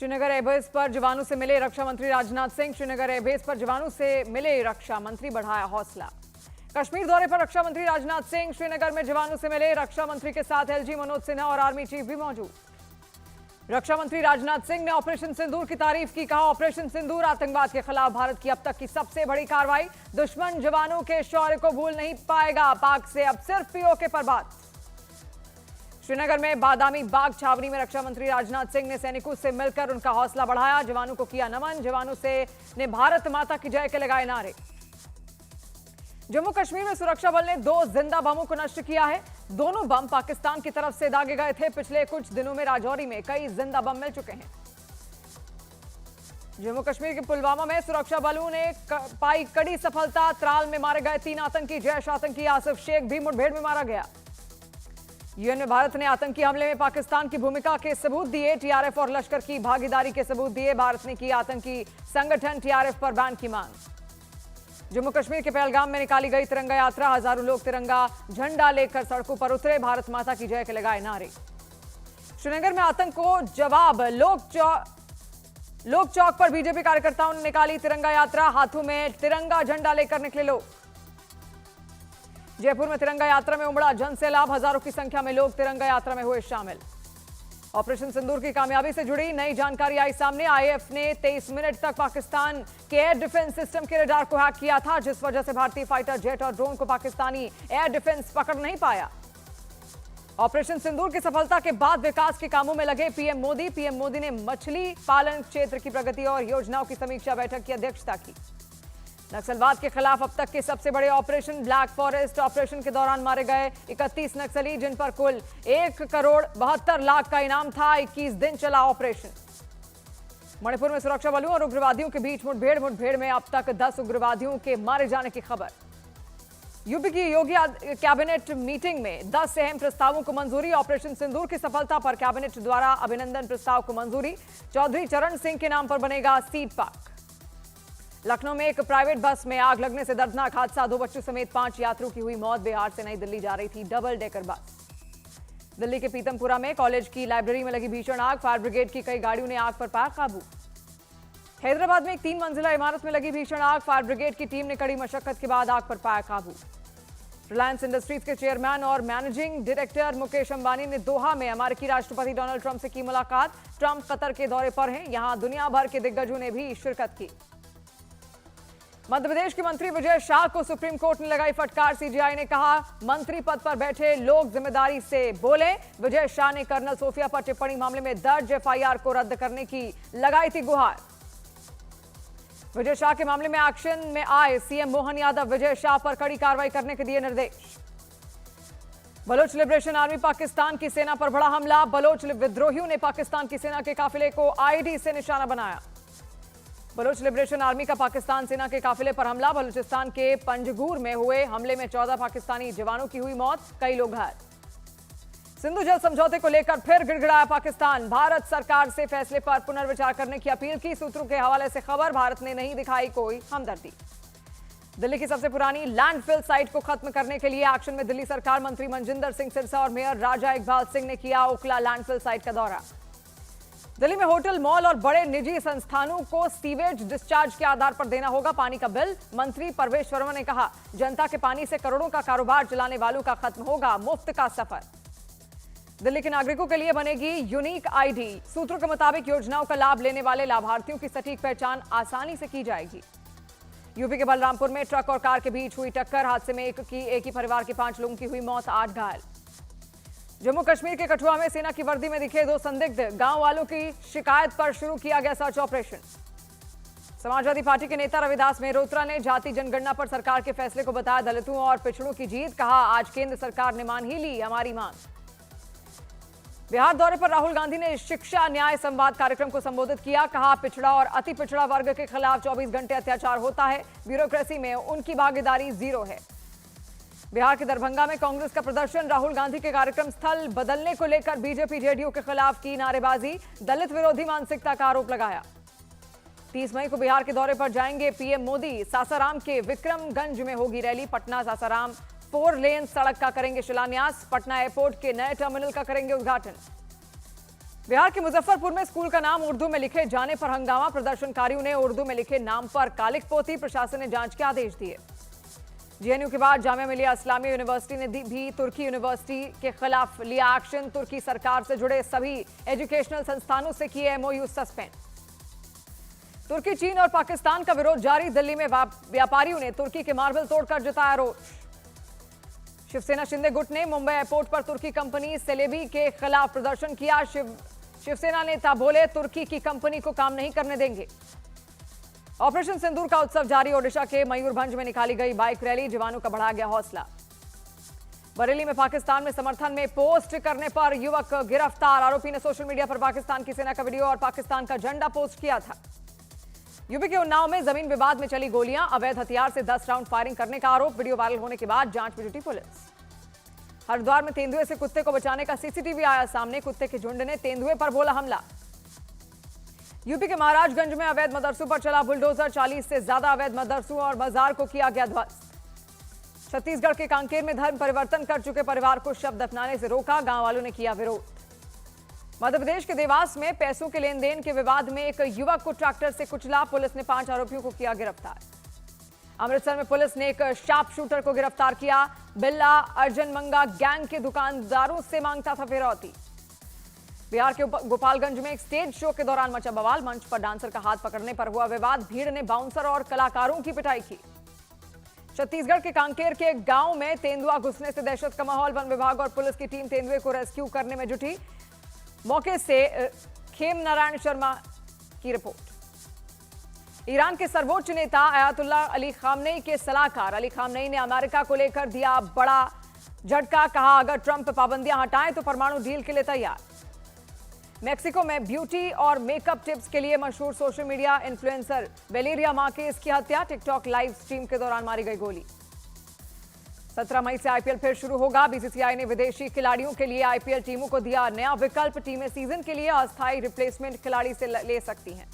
Srinagar airbase पर जवानों से मिले रक्षा मंत्री राजनाथ सिंह। श्रीनगर एयरबेस पर जवानों से मिले रक्षा मंत्री, बढ़ाया हौसला। कश्मीर दौरे पर रक्षा मंत्री राजनाथ सिंह। श्रीनगर में जवानों से मिले रक्षा मंत्री के साथ एलजी मनोज सिन्हा और आर्मी चीफ भी मौजूद। रक्षा मंत्री राजनाथ सिंह ने ऑपरेशन सिंदूर की तारीफ की। कहा, ऑपरेशन सिंदूर आतंकवाद के खिलाफ भारत की अब तक की सबसे बड़ी कार्रवाई। दुश्मन जवानों के शौर्य को भूल नहीं पाएगा। पाक से अब सिर्फ पीओके पर बात। श्रीनगर में बादामी बाग छावनी में रक्षा मंत्री राजनाथ सिंह ने सैनिकों से मिलकर उनका हौसला बढ़ाया। जवानों को किया नमन। जवानों से ने भारत माता की जय के लगाए नारे। जम्मू कश्मीर में सुरक्षा बल ने 2 जिंदा बमों को नष्ट किया है। दोनों बम पाकिस्तान की तरफ से दागे गए थे। पिछले कुछ दिनों में राजौरी में कई जिंदा बम मिल चुके हैं। जम्मू कश्मीर के पुलवामा में सुरक्षा बलों ने पाई कड़ी सफलता। त्राल में मारे गए 3 आतंकी। जैश आतंकी आसिफ शेख भी मुठभेड़ में मारा गया। यूएन में भारत ने आतंकी हमले में पाकिस्तान की भूमिका के सबूत दिए। टीआरएफ और लश्कर की भागीदारी के सबूत दिए। भारत ने की आतंकी संगठन टीआरएफ पर बैन की मांग। जम्मू कश्मीर के पहलगाम में निकाली गई तिरंगा यात्रा। हजारों लोग तिरंगा झंडा लेकर सड़कों पर उतरे। भारत माता की जय के लगाए नारे। श्रीनगर में आतंक को जवाब। लोक चौक पर बीजेपी कार्यकर्ताओं ने निकाली तिरंगा यात्रा। हाथों में तिरंगा झंडा लेकर निकले लोग। जयपुर में तिरंगा यात्रा में उमड़ा जनसैलाब। हजारों की संख्या में लोग तिरंगा यात्रा में हुए शामिल। ऑपरेशन सिंदूर की कामयाबी से जुड़ी नई जानकारी आई सामने। आईएफ ने 23 मिनट तक पाकिस्तान के एयर डिफेंस सिस्टम के रडार को हैक किया था, जिस वजह से भारतीय फाइटर जेट और ड्रोन को पाकिस्तानी एयर डिफेंस पकड़ नहीं पाया। ऑपरेशन सिंदूर की सफलता के बाद विकास के कामों में लगे पीएम मोदी। पीएम मोदी ने मछली पालन क्षेत्र की प्रगति और योजनाओं की समीक्षा बैठक की अध्यक्षता की। नक्सलवाद के खिलाफ अब तक के सबसे बड़े ऑपरेशन ब्लैक फॉरेस्ट ऑपरेशन के दौरान मारे गए 31 नक्सली, जिन पर कुल 1,72,00,000 का इनाम था। 21 दिन चला ऑपरेशन। मणिपुर में सुरक्षा बलों और उग्रवादियों के बीच मुठभेड़ में अब तक 10 उग्रवादियों के मारे जाने की खबर। यूपी की योगी कैबिनेट मीटिंग में 10 अहम प्रस्तावों को मंजूरी। ऑपरेशन सिंदूर की सफलता पर कैबिनेट द्वारा अभिनंदन प्रस्ताव को मंजूरी। चौधरी चरण सिंह के नाम पर बनेगा सीड पार्क। लखनऊ में एक प्राइवेट बस में आग लगने से दर्दनाक हादसा। 2 बच्चों समेत 5 यात्रियों की हुई मौत। बिहार से नई दिल्ली जा रही थी डबल डेकर बस। दिल्ली के पीतमपुरा में कॉलेज की लाइब्रेरी में लगी भीषण आग। फायर ब्रिगेड की कई गाड़ियों ने आग पर पाया काबू। हैदराबाद में एक 3 मंजिला इमारत में लगी भीषण आग। फायर ब्रिगेड की टीम ने कड़ी मशक्कत के बाद आग पर पाया काबू। रिलायंस इंडस्ट्रीज के चेयरमैन और मैनेजिंग डायरेक्टर मुकेश अंबानी ने दोहा में अमेरिकी राष्ट्रपति डोनाल्ड ट्रंप से की मुलाकात। ट्रंप कतर के दौरे पर हैं। यहां दुनिया भर के दिग्गजों ने भी शिरकत की। मध्य प्रदेश के मंत्री विजय शाह को सुप्रीम कोर्ट ने लगाई फटकार। सीजीआई ने कहा, मंत्री पद पर बैठे लोग जिम्मेदारी से बोले। विजय शाह ने कर्नल सोफिया पर टिप्पणी मामले में दर्ज एफआईआर को रद्द करने की लगाई थी गुहार। विजय शाह के मामले में एक्शन में आए सीएम मोहन यादव विजय शाह पर कड़ी कार्रवाई करने के दिए निर्देश। बलोच लिबरेशन आर्मी पाकिस्तान की सेना पर बड़ा हमला। बलोच विद्रोहियों ने पाकिस्तान की सेना के काफिले को आईडी से निशाना बनाया। बलोच लिबरेशन आर्मी का पाकिस्तान सेना के काफिले पर हमला। बलूचिस्तान के पंजगूर में हुए हमले में 14 पाकिस्तानी जवानों की हुई मौत, कई लोग घायल। सिंधु जल समझौते को लेकर फिर गिड़गिड़ाया पाकिस्तान। भारत सरकार से फैसले पर पुनर्विचार करने की अपील की। सूत्रों के हवाले से खबर, भारत ने नहीं दिखाई कोई हमदर्दी। दिल्ली की सबसे पुरानी लैंडफिल साइट को खत्म करने के लिए एक्शन में दिल्ली सरकार। मंत्री मनजिंदर सिंह सिरसा और मेयर राजा इकबाल सिंह ने किया ओखला लैंडफिल साइट का दौरा। दिल्ली में होटल, मॉल और बड़े निजी संस्थानों को सीवेज डिस्चार्ज के आधार पर देना होगा पानी का बिल। मंत्री परवेश वर्मा ने कहा, जनता के पानी से करोड़ों का कारोबार चलाने वालों का खत्म होगा मुफ्त का सफर। दिल्ली के नागरिकों के लिए बनेगी यूनिक आईडी। सूत्रों के मुताबिक योजनाओं का लाभ लेने वाले लाभार्थियों की सटीक पहचान आसानी से की जाएगी। यूपी के बलरामपुर में ट्रक और कार के बीच हुई टक्कर। हादसे में एक ही परिवार के 5 लोगों की हुई मौत, 8 घायल। जम्मू कश्मीर के कठुआ में सेना की वर्दी में दिखे 2 संदिग्ध। गांव वालों की शिकायत पर शुरू किया गया सर्च ऑपरेशन। समाजवादी पार्टी के नेता रविदास मेहरोत्रा ने जाति जनगणना पर सरकार के फैसले को बताया दलितों और पिछड़ों की जीत। कहा, आज केंद्र सरकार ने मान ही ली हमारी मांग। बिहार दौरे पर राहुल गांधी ने शिक्षा न्याय संवाद कार्यक्रम को संबोधित किया। कहा, पिछड़ा और अति पिछड़ा वर्ग के खिलाफ 24 घंटे अत्याचार होता है। ब्यूरोक्रेसी में उनकी भागीदारी 0 है। बिहार के दरभंगा में कांग्रेस का प्रदर्शन। राहुल गांधी के कार्यक्रम स्थल बदलने को लेकर बीजेपी जेडीयू के खिलाफ की नारेबाजी। दलित विरोधी मानसिकता का आरोप लगाया। 30 मई को बिहार के दौरे पर जाएंगे पीएम मोदी। सासाराम के विक्रमगंज में होगी रैली। पटना सासाराम 4 लेन सड़क का करेंगे शिलान्यास। पटना एयरपोर्ट के नए टर्मिनल का करेंगे उद्घाटन। बिहार के मुजफ्फरपुर में स्कूल का नाम उर्दू में लिखे जाने पर हंगामा। प्रदर्शनकारियों ने उर्दू में लिखे नाम पर कालिक पोती। प्रशासन ने जांच के आदेश दिए। जेएनयू के बाद जामिया मिलिया इस्लामिया यूनिवर्सिटी ने भी तुर्की यूनिवर्सिटी के खिलाफ लिया एक्शन। तुर्की सरकार से जुड़े सभी एजुकेशनल संस्थानों से किए एमओयू सस्पेंड। तुर्की, चीन और पाकिस्तान का विरोध जारी। दिल्ली में व्यापारियों ने तुर्की के मार्बल तोड़कर जताया रोष। शिवसेना शिंदे गुट ने मुंबई एयरपोर्ट पर तुर्की कंपनी सेलेबी के खिलाफ प्रदर्शन किया। शिवसेना नेता बोले, तुर्की की कंपनी को काम नहीं करने देंगे। ऑपरेशन सिंदूर का उत्सव जारी। ओडिशा के मयूरभंज में निकाली गई बाइक रैली। जवानों का बढ़ा गया हौसला। बरेली में पाकिस्तान में समर्थन में पोस्ट करने पर युवक गिरफ्तार। आरोपी ने सोशल मीडिया पर पाकिस्तान की सेना का वीडियो और पाकिस्तान का झंडा पोस्ट किया था। यूपी के उन्नाव में जमीन विवाद में चली गोलियां। अवैध हथियार से 10 राउंड फायरिंग करने का आरोप। वीडियो वायरल होने के बाद जांच में जुटी पुलिस। हरिद्वार में तेंदुए से कुत्ते को बचाने का सीसीटीवी आया सामने। कुत्ते के झुंड ने तेंदुए पर बोला हमला। यूपी के महाराजगंज में अवैध मदरसों पर चला बुलडोजर। 40 से ज्यादा अवैध मदरसों और बाजार को किया गया ध्वस्त। छत्तीसगढ़ के कांकेर में धर्म परिवर्तन कर चुके परिवार को शव दफनाने से रोका। गांव वालों ने किया विरोध। मध्य प्रदेश के देवास में पैसों के लेन देन के विवाद में एक युवक को ट्रैक्टर से कुचला। पुलिस ने 5 आरोपियों को किया गिरफ्तार। अमृतसर में पुलिस ने एक शार्प शूटर को गिरफ्तार किया। बिल्ला अर्जन मंगा गैंग के दुकानदारों से मांगता था फिरौती। बिहार के गोपालगंज में एक स्टेज शो के दौरान मचा बवाल। मंच पर डांसर का हाथ पकड़ने पर हुआ विवाद। भीड़ ने बाउंसर और कलाकारों की पिटाई की। छत्तीसगढ़ के कांकेर के गांव में तेंदुआ घुसने से दहशत का माहौल। वन विभाग और पुलिस की टीम तेंदुए को रेस्क्यू करने में जुटी। मौके से खेम नारायण शर्मा की रिपोर्ट। ईरान के सर्वोच्च नेता अयातुल्लाह अली खामनेई के सलाहकार अली खामनेई ने अमेरिका को लेकर दिया बड़ा झटका। कहा, अगर ट्रंप पाबंदियां हटाएं तो परमाणु डील के लिए तैयार। मेक्सिको में ब्यूटी और मेकअप टिप्स के लिए मशहूर social media influencer Valeria Marquez की हत्या। टिकटॉक लाइव स्ट्रीम के दौरान मारी गई गोली। 17 मई से आईपीएल फिर शुरू होगा। बीसीसीआई ने विदेशी खिलाड़ियों के लिए आईपीएल टीमों को दिया नया विकल्प। टीमें सीजन के लिए अस्थायी रिप्लेसमेंट खिलाड़ी से ले सकती हैं।